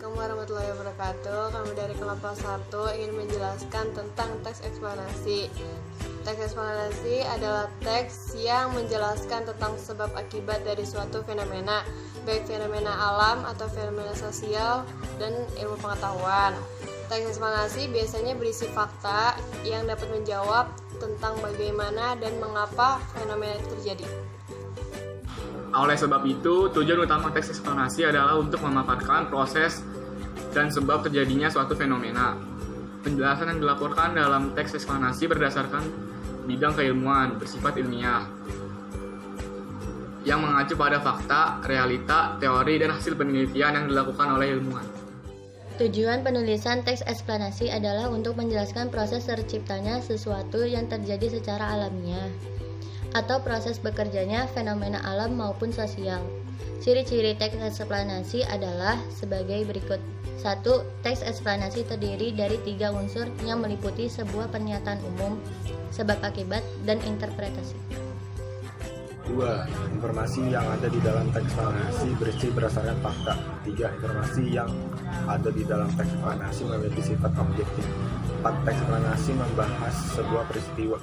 Assalamualaikum warahmatullahi wabarakatuh. Kami dari kelompok 1 ingin menjelaskan tentang teks eksplanasi. Teks eksplanasi adalah teks yang menjelaskan tentang sebab akibat dari suatu fenomena, baik fenomena alam atau fenomena sosial dan ilmu pengetahuan. Teks eksplanasi biasanya berisi fakta yang dapat menjawab tentang bagaimana dan mengapa fenomena itu terjadi. Oleh sebab itu, tujuan utama teks eksplanasi adalah untuk memaparkan proses dan sebab terjadinya suatu fenomena. Penjelasan yang dilaporkan dalam teks eksplanasi berdasarkan bidang keilmuan bersifat ilmiah yang mengacu pada fakta, realita, teori, dan hasil penelitian yang dilakukan oleh ilmuwan. Tujuan penulisan teks eksplanasi adalah untuk menjelaskan proses terciptanya sesuatu yang terjadi secara alamiah atau proses bekerjanya fenomena alam maupun sosial. Ciri-ciri teks eksplanasi adalah sebagai berikut. 1. Teks eksplanasi terdiri dari 3 unsur yang meliputi sebuah pernyataan umum, sebab akibat, dan interpretasi. 2. Informasi yang ada di dalam teks eksplanasi berisi berdasarkan fakta. 3. Informasi yang ada di dalam teks eksplanasi memiliki sifat objektif. 4. Teks eksplanasi membahas sebuah peristiwa.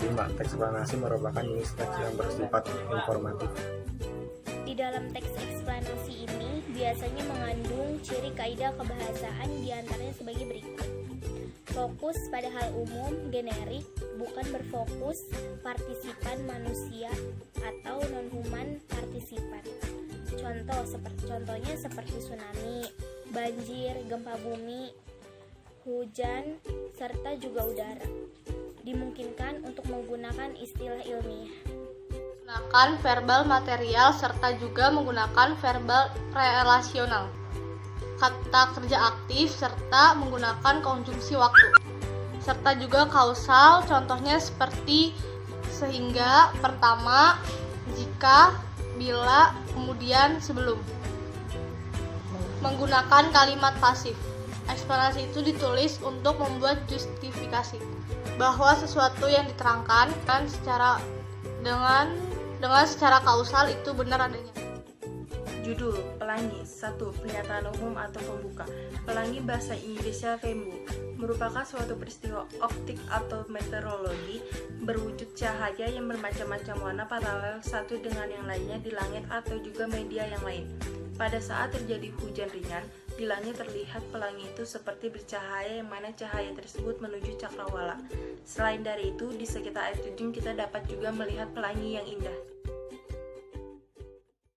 5. Teks eksplanasi merupakan jenis teks yang bersifat informatif. Di dalam teks eksplanasi ini biasanya mengandung ciri kaidah kebahasaan diantaranya sebagai berikut. Fokus pada hal umum, generik, bukan berfokus partisipan manusia atau non-human partisipan. Contohnya seperti tsunami, banjir, gempa bumi, hujan, serta juga udara. Dimungkinkan untuk menggunakan istilah ilmiah. Menggunakan verbal material serta juga menggunakan verbal relasional. Kata kerja aktif serta menggunakan konjungsi waktu. Serta juga kausal, contohnya seperti sehingga, pertama, jika, bila, kemudian, sebelum. Menggunakan kalimat pasif. Eksplanasi itu ditulis untuk membuat justifikasi bahwa sesuatu yang diterangkan dengan secara kausal itu benar adanya. Judul Pelangi 1. Pernyataan umum atau pembuka. Pelangi bahasa Inggrisnya rainbow merupakan suatu peristiwa optik atau meteorologi berwujud cahaya yang bermacam-macam warna paralel satu dengan yang lainnya di langit atau juga media yang lain. Pada saat terjadi hujan ringan, di langit terlihat pelangi itu seperti bercahaya yang mana cahaya tersebut menuju cakrawala. Selain dari itu, di sekitar air terjun kita dapat juga melihat pelangi yang indah.